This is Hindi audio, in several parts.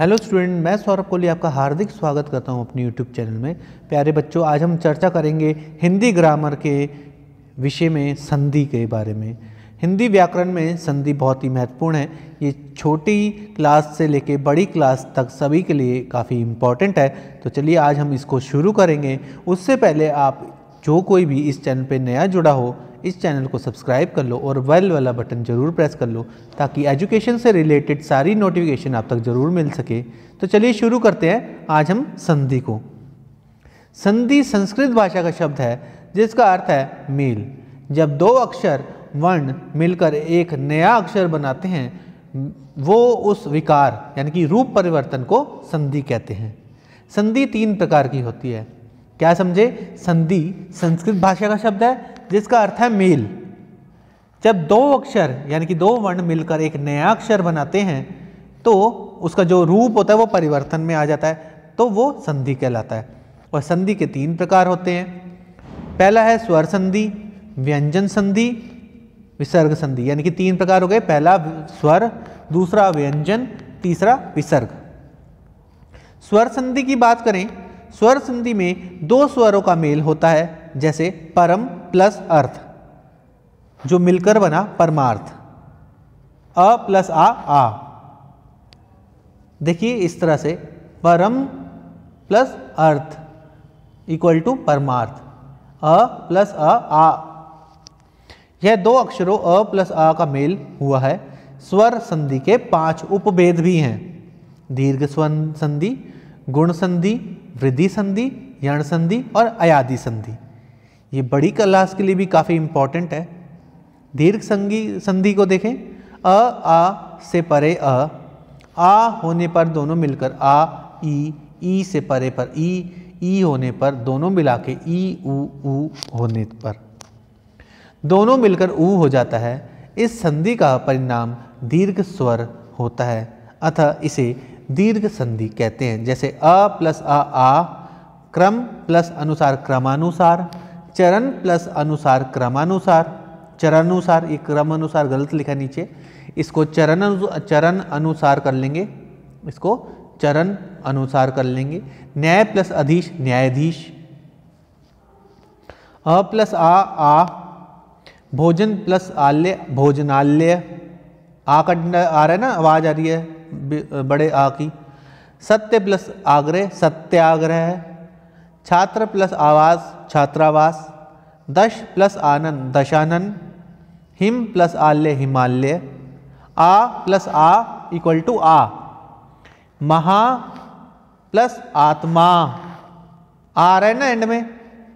हेलो स्टूडेंट, मैं सौरभ कोहली आपका हार्दिक स्वागत करता हूं अपने यूट्यूब चैनल में। प्यारे बच्चों, आज हम चर्चा करेंगे हिंदी ग्रामर के विषय में संधि के बारे में। हिंदी व्याकरण में संधि बहुत ही महत्वपूर्ण है। ये छोटी क्लास से लेके बड़ी क्लास तक सभी के लिए काफ़ी इम्पॉर्टेंट है। तो चलिए आज हम इसको शुरू करेंगे। उससे पहले आप जो कोई भी इस चैनल पे नया जुड़ा हो, इस चैनल को सब्सक्राइब कर लो और बेल वाला बटन ज़रूर प्रेस कर लो ताकि एजुकेशन से रिलेटेड सारी नोटिफिकेशन आप तक ज़रूर मिल सके। तो चलिए शुरू करते हैं आज हम संधि को। संधि संस्कृत भाषा का शब्द है जिसका अर्थ है मेल। जब दो अक्षर वर्ण मिलकर एक नया अक्षर बनाते हैं वो उस विकार यानी कि रूप परिवर्तन को संधि कहते हैं। संधि तीन प्रकार की होती है। क्या समझे? संधि संस्कृत भाषा का शब्द है जिसका अर्थ है मेल। जब दो अक्षर यानी कि दो वर्ण मिलकर एक नया अक्षर बनाते हैं तो उसका जो रूप होता है वो परिवर्तन में आ जाता है, तो वो संधि कहलाता है। और संधि के तीन प्रकार होते हैं। पहला है स्वर संधि, व्यंजन संधि, विसर्ग संधि। यानी कि तीन प्रकार हो गए। पहला स्वर, दूसरा व्यंजन, तीसरा विसर्ग। स्वर संधि की बात करें, स्वर संधि में दो स्वरों का मेल होता है, जैसे परम प्लस अर्थ जो मिलकर बना परमार्थ। अ प्लस आ। देखिए इस तरह से परम प्लस अर्थ इक्वल टू परमार्थ। अ प्लस आ। यह दो अक्षरों अ प्लस आ का मेल हुआ है। स्वर संधि के 5 उपभेद भी हैं। दीर्घ स्वर संधि, गुण संधि, वृद्धि संधि, यण संधि और अयादि संधि। ये बड़ी क्लास के लिए भी काफ़ी इम्पॉर्टेंट है। दीर्घ संधि को देखें। अ आ से परे अ, आ होने पर दोनों मिलकर आ ई से परे पर ई होने पर दोनों मिला के ऊ होने पर दोनों मिलकर ऊ हो जाता है। इस संधि का परिणाम दीर्घ स्वर होता है, अतः इसे दीर्घ संधि कहते हैं। जैसे अ प्लस आ, क्रम प्लस अनुसार क्रमानुसार, चरण प्लस अनुसार क्रमानुसार, चरणानुसार। ये क्रम अनुसार गलत लिखा नीचे, इसको चरण अनुसार कर लेंगे, इसको चरण अनुसार कर लेंगे। न्याय प्लस अधीश, न्यायाधीश। अ प्लस आ, भोजन प्लस आल्य, भोजनालय। आ का आ रहा है ना, आवाज आ रही है बड़े आ की। सत्य प्लस आग्रह, सत्याग्रह है। छात्र प्लस आवास, छात्रावास। दश प्लस आनंद, दशानन। हिम प्लस आल्य, हिमालय। आ प्लस आ इक्वल टू आ। महा प्लस आत्मा, आ रहा है ना एंड में,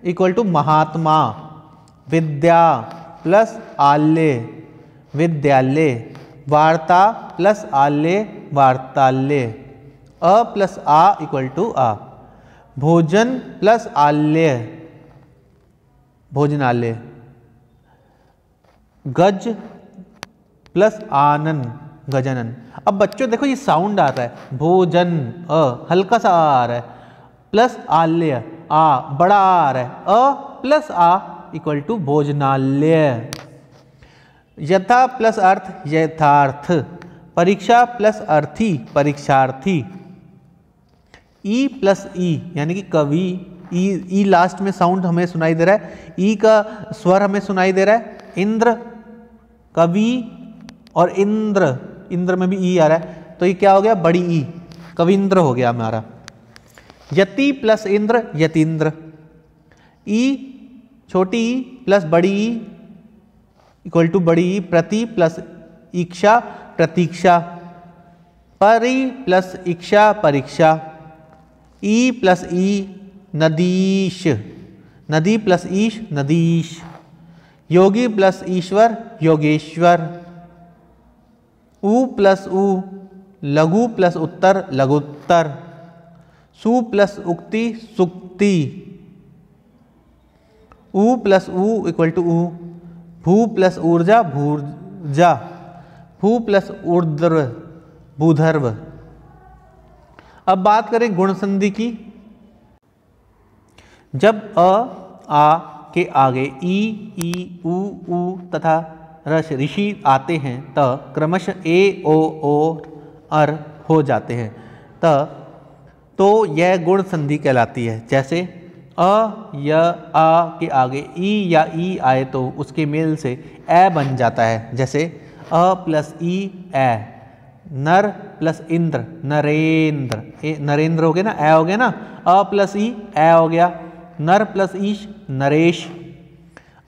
इक्वल टू महात्मा। विद्या प्लस आल्य, विद्यालय। वार्ता प्लस आल्य, वार्ताल्य। अ प्लस आ इक्वल टू आ। भोजन प्लस आल्य, भोजनालय। गज प्लस आनन, गजानन। अब बच्चों देखो ये साउंड आ रहा है, भोजन अ हल्का सा आ रहा है, प्लस आल्य आ बड़ा आ रहा है, अ प्लस आ इक्वल टू भोजनालय। यथा प्लस अर्थ, यथार्थ। परीक्षा प्लस अर्थी, परीक्षार्थी। ई प्लस ई यानी कि कवि, ई लास्ट में साउंड हमें सुनाई दे रहा है, ई का स्वर हमें सुनाई दे रहा है। इंद्र, कवि और इंद्र, इंद्र में भी ई आ रहा है, तो ये क्या हो गया? बड़ी ई, कविंद्र हो गया हमारा। यति प्लस इंद्र, यतीन्द्र। ई छोटी ई प्लस बड़ी ई इक्वल टू बड़ी ई। प्रति प्लस इक्षा, प्रतीक्षा। परि प्लस इक्षा, परीक्षा। ई प्लस ई, नदीश, नदी प्लस ईश, नदीश। योगी प्लस ईश्वर, योगेश्वर। ऊ प्लस ऊ, लघु प्लस उत्तर, लघुत्तर। सु प्लस उक्ति, सुक्ति। ऊ प्लस ऊ इक्वल टू ऊ। भू प्लस ऊर्जा, भूर्जा। भू प्लस ऊर्ध्व, भूधर्व। अब बात करें गुण संधि की। जब अ आ के आगे ई ऊ तथा ऋषि आते हैं तब क्रमशः ए ओ अर हो जाते हैं, त, तो यह गुण संधि कहलाती है। जैसे अ या आ के आगे ई या ई आए तो उसके मेल से ए बन जाता है। जैसे अ प्लस ई ए, नर प्लस इंद्र नरेंद्र, नरेंद्र हो गया ना, ए हो गया ना, अ प्लस ई ए हो गया, नर प्लस ईश नरेश।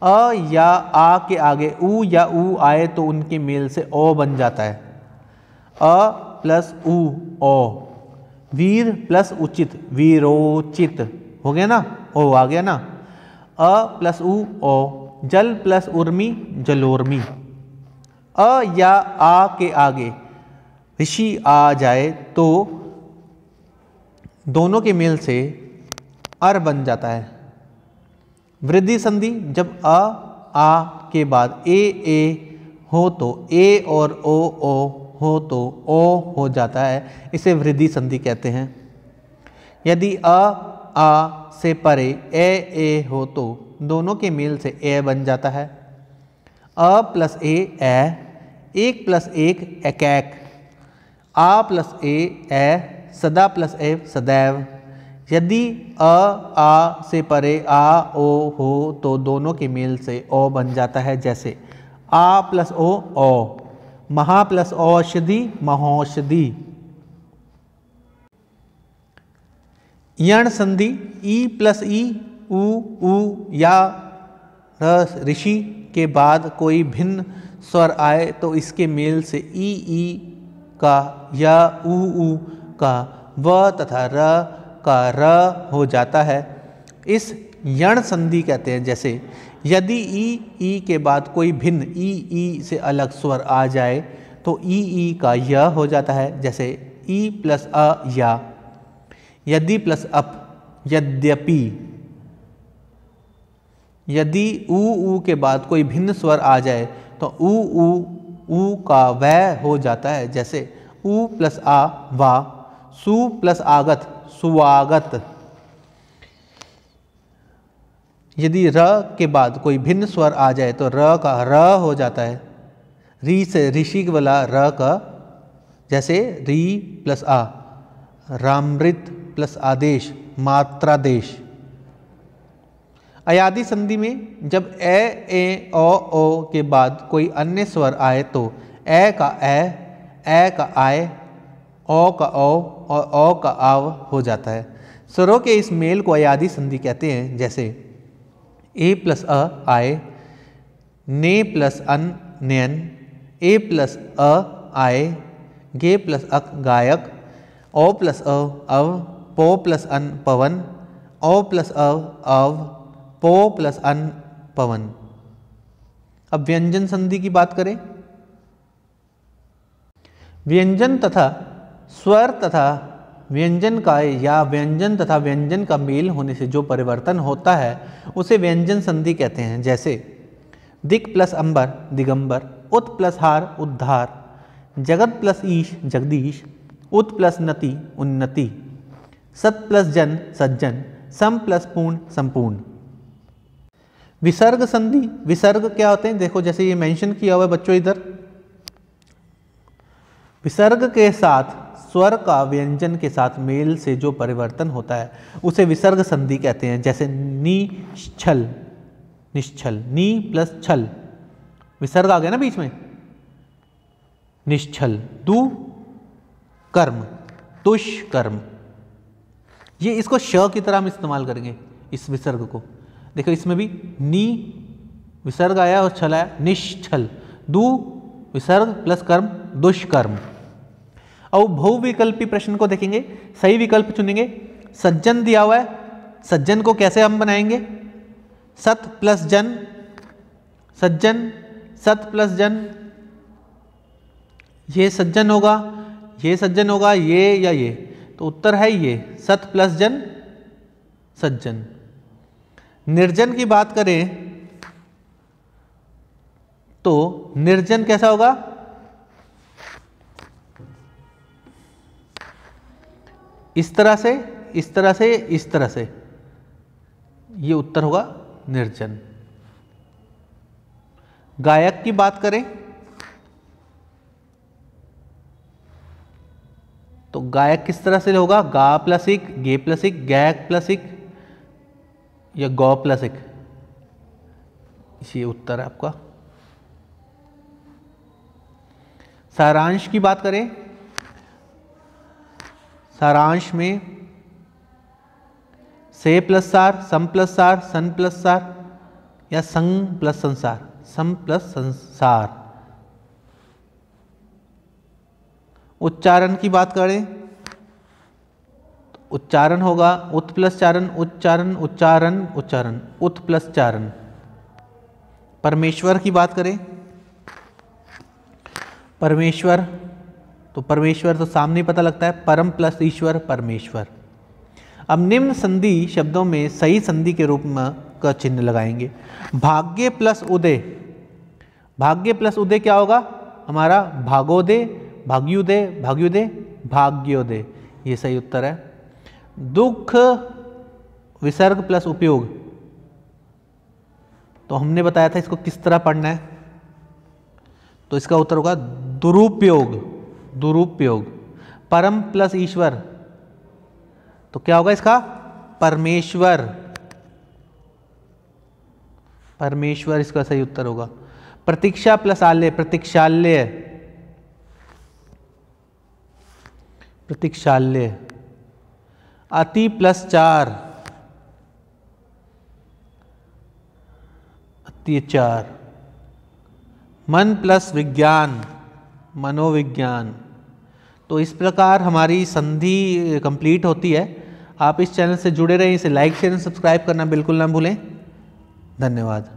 अ या आ के आगे ऊ या ऊ आए तो उनके मेल से ओ बन जाता है। अ प्लस ऊ ओ, वीर प्लस उचित वीरोचित हो गया ना, ओ आ गया ना। अ प्लस ऊ ओ, जल प्लस उर्मी जलोर्मी। अ या आ के आगे ऋषि आ जाए तो दोनों के मेल से अर बन जाता है। वृद्धि संधि, जब अ आ के बाद ए हो तो ए और ओ हो तो ओ हो जाता है, इसे वृद्धि संधि कहते हैं। यदि अ आ से परे ए हो तो दोनों के मेल से ए बन जाता है। अ प्लस ए, एक प्लस एक एकैक, आ प्लस ए, सदा प्लस ए सदैव। यदि अ आ से परे आ ओ हो तो दोनों के मेल से ओ बन जाता है। जैसे आ प्लस ओ, महा प्लस औषधि महौषधि। यण संधि, ई प्लस ई ऊ या ऋषि के बाद कोई भिन्न स्वर आए तो इसके मेल से ई का या ऊ का व तथा र का र हो जाता है, इस यण संधि कहते हैं। जैसे यदि ई के बाद कोई भिन्न ई से अलग स्वर आ जाए तो ई का य हो जाता है। जैसे ई प्लस अ या, यदि प्लस अप यद्यपि। यदि ऊ के बाद कोई भिन्न स्वर आ जाए तो ऊ का वह हो जाता है। जैसे ऊ प्लस आ वा, सु प्लस आगत सुवागत। यदि र के बाद कोई भिन्न स्वर आ जाए तो र का र हो जाता है। री से ऋषि वाला र का, जैसे री प्लस आ, रामृत प्लस आदेश मात्रादेश। अयादि संधि में जब ए ओ के बाद कोई अन्य स्वर आए तो ए का आए, ओ का ओ और ओ का आव हो जाता है। स्वरों के इस मेल को अयादि संधि कहते हैं। जैसे ए प्लस अ आए, ने प्लस अन नयन, ए प्लस अ आए, गे प्लस अक गायक, ओ प्लस अव, पो प्लस अन पवन, ओ प्लस अव, पो प्लस अन पवन। अब व्यंजन संधि की बात करें। व्यंजन तथा स्वर तथा व्यंजन का या व्यंजन तथा व्यंजन का मेल होने से जो परिवर्तन होता है उसे व्यंजन संधि कहते हैं। जैसे दिक् प्लस अंबर दिगंबर, उत प्लस हार उद्धार, जगत प्लस ईश जगदीश, उत प्लस नति उन्नति, सत प्लस जन सज्जन, सम प्लस पूर्ण संपूर्ण। विसर्ग संधि, विसर्ग क्या होते हैं देखो, जैसे ये मेंशन किया हुआ है बच्चों इधर। विसर्ग के साथ स्वर का व्यंजन के साथ मेल से जो परिवर्तन होता है उसे विसर्ग संधि कहते हैं। जैसे निश्छल निश्छल, नी प्लस छल, विसर्ग आ गया ना बीच में, निश्छल। दु कर्म दुष्कर्म, ये इसको श की तरह हम इस्तेमाल करेंगे इस विसर्ग को। देखो इसमें भी नी विसर्ग आया और छल आया, निश्छल। दु विसर्ग प्लस कर्म दुष्कर्म। अब बहुविकल्पी प्रश्न को देखेंगे, सही विकल्प चुनेंगे। सज्जन दिया हुआ है, सज्जन को कैसे हम बनाएंगे? सत प्लस जन सज्जन, सत प्लस जन, ये सज्जन होगा, ये सज्जन होगा, ये या ये, तो उत्तर है ये सत प्लस जन सज्जन। निर्जन की बात करें तो निर्जन कैसा होगा? इस तरह से, इस तरह से, इस तरह से, ये उत्तर होगा निर्जन। गायक की बात करें तो गायक किस तरह से होगा? गा प्लस इक, गे प्लस इक, गैक प्लस इक या गौ प्लस इक। ये उत्तर है आपका। सारांश की बात करें, सारांश में से प्लस सार, सम प्लस सार, सन प्लस सार या संग प्लस संसार? सम प्लस संसार। उच्चारण की बात करें तो उच्चारण होगा उत प्लस चारण, उच्चारण, उच्चारण, उच्चारण, उत प्लस चारण। परमेश्वर की बात करें, परमेश्वर, तो परमेश्वर तो सामने पता लगता है, परम प्लस ईश्वर, परमेश्वर। अब निम्न संधि शब्दों में सही संधि के रूप में का चिन्ह लगाएंगे। भाग्य प्लस उदय, भाग्य प्लस उदय क्या होगा हमारा? भागोदय, भाग्योदय, भाग्योदय, भाग्योदय, ये सही उत्तर है। दुख विसर्ग प्लस उपयोग, तो हमने बताया था इसको किस तरह पढ़ना है, तो इसका उत्तर होगा दुरुपयोग, दुरुपयोग। परम प्लस ईश्वर, तो क्या होगा इसका? परमेश्वर, परमेश्वर इसका सही उत्तर होगा। प्रतीक्षा प्लस आलय, प्रतीक्षालय, प्रतीक्षालय। अति प्लस चार, अत्याचार। मन प्लस विज्ञान, मनोविज्ञान। तो इस प्रकार हमारी संधि कंप्लीट होती है। आप इस चैनल से जुड़े रहें, इसे लाइक शेयर सब्सक्राइब करना बिल्कुल ना भूलें। धन्यवाद।